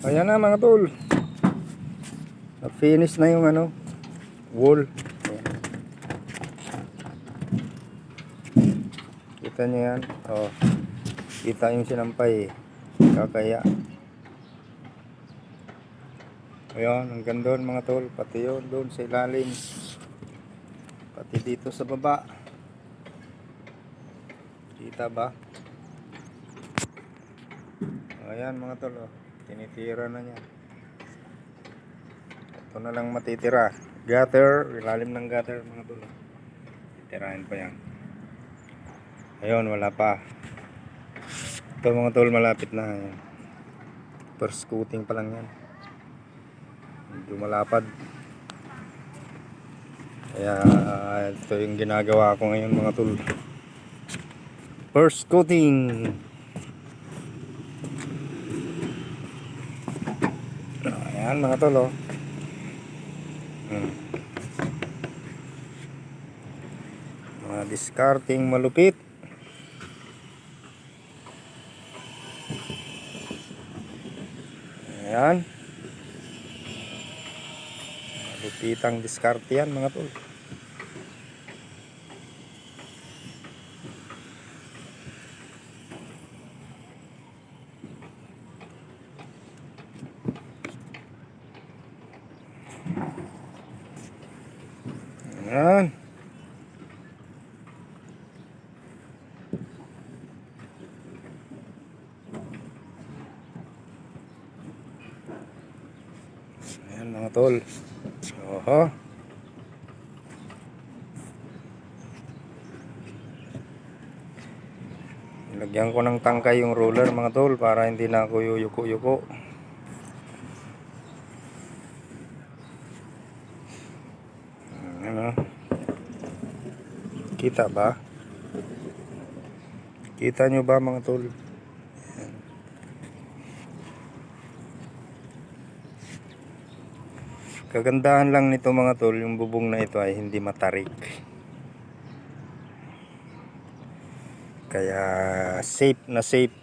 Ayan na mga tol. Na-finish na yung wall. Ayan. Kita nyo yan. Oh, kita yung sinampay. Kakaya. Ayan, hanggang doon mga tol. Pati yun doon sa ilalim. Pati dito sa baba. Kita ba? Ayan mga tol. Oh. Tinitira na niya. Ito na lang matitira. Gutter. Ilalim ng gutter mga tol. Titirahin pa yan. Ayun, wala pa. Ito mga tol, malapit na. Ayan. First coating pa lang yan. Medyo malapad. Kaya ito yung ginagawa ko ngayon mga tol. First coating. Ayan mga tol oh. Mga discarding malupit. Ayan. Malupitang diskarte yan mga tol. Ayan. Ayan mga tol. Oho. Lagyan ko ng tangkay yung roller mga tol para hindi na ako yuyuko-yuko. Ano? Kita ba? Kita nyo ba mga tol? Kagandahan lang nito mga tol, yung bubong na ito ay hindi matarik. Kaya safe na safe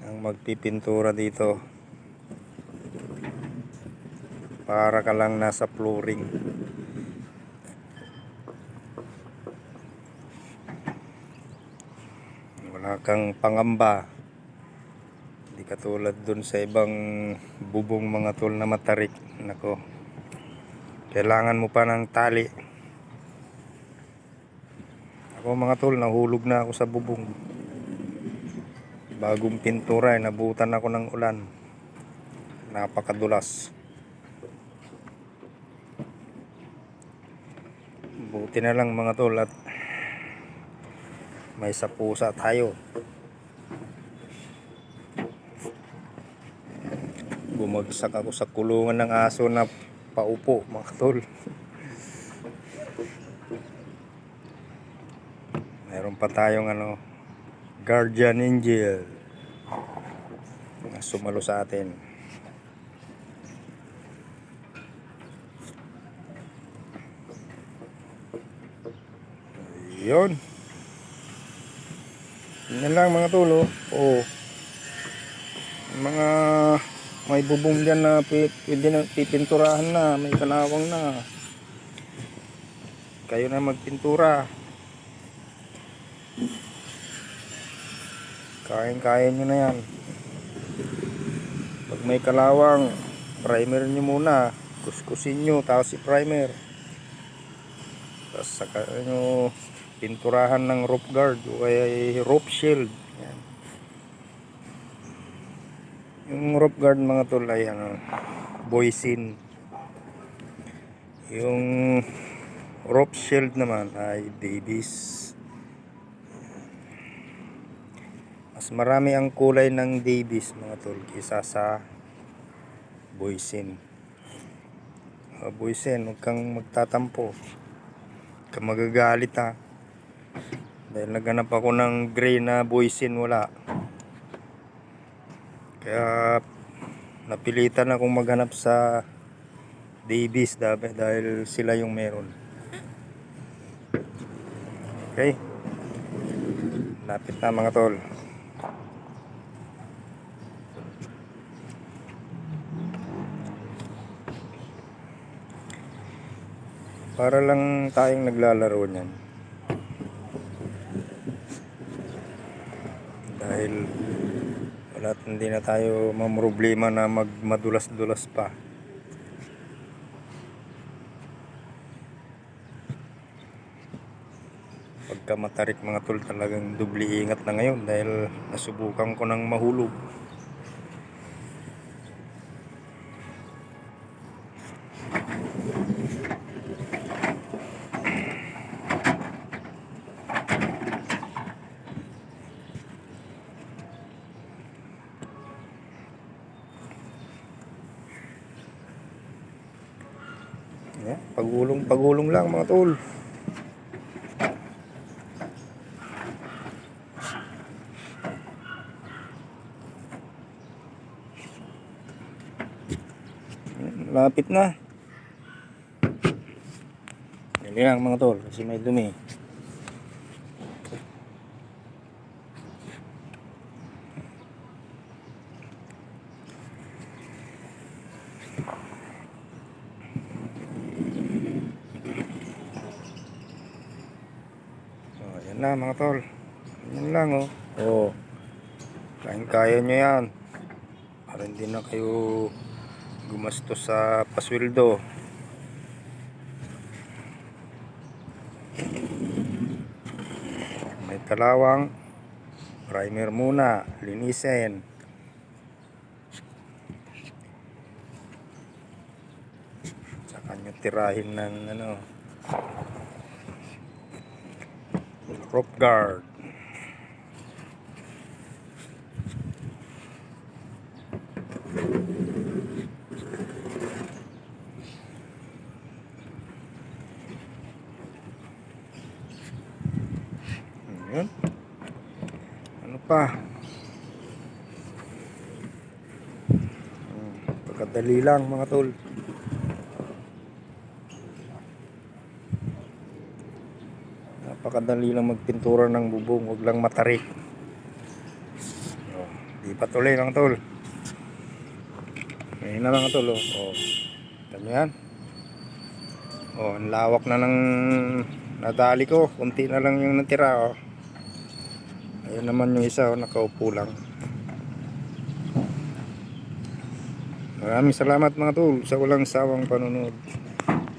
ang magpipintura dito. Para ka lang nasa flooring. Wala kang pangamba. Hindi katulad dun sa ibang bubong mga tol na matarik. Nako. Kailangan mo pa ng tali. Ako mga tol, nahulog na ako sa bubong. Bagong pintura, nabutan ako ng ulan. Napakadulas. Buti na lang mga tol at may sapusa tayo. Bumagsak ako sa kulungan ng aso na paupo mga tol. Meron pa tayong guardian angel na sumalo sa atin. Yun. Yan lang mga tol oh. Mga may bubong dyan na pwede na pipinturahan na, may kalawang na. Kayo na magpintura. Kaya nyo na yan. Pag may kalawang, primer nyo muna. Kuskusin nyo, tapos i-primer. Tapos saka nyo pinturahan ng roof guard o kaya roof shield. Yan. Yung roof guard mga tol ay Boysin. Yung roof shield naman ay Davis. Mas marami ang kulay ng Davis mga tol kaysa sa Boysin. Boysin, huwag kang magtatampo. Huwag kang magagalit ha. Dahil naghanap ako ng gray na Boysin, wala. Kaya napilitan akong maghanap sa Davis dahil sila yung meron. Okay. Lapit na mga tol. Para lang tayong naglalaro niyan. Dahil hindi na tayo mamroblema na madulas-dulas pa. Pagka matarik mga tol, talagang dubli ingat na ngayon dahil nasubukan ko ng mahulog. Yeah, pagulong lang mga tol. Lapit na. Dali lang mga tol kasi may dumi. Oh, yan na mga tol. Yan lang oh. Oh. Kaya nyo yan. Para hindi na kayo gumastos sa pasweldo. May kalawang, primer muna, linisin. Saka nyo tirahin ng rope guard. Yun. Ano pa? Pagkadali lang mga tol. Napakadali lang magpintura ng bubong, huwag lang matarik. Oh, di pa tuloy mga tol. Ngayon na mga tol. Oh. Tama yan. Oh, ang lawak na ng nadali ko. Kunti na lang yung natira. Oh. Ayun naman yung isa, nakaupo lang. Maraming salamat mga tol sa walang sawang panonood.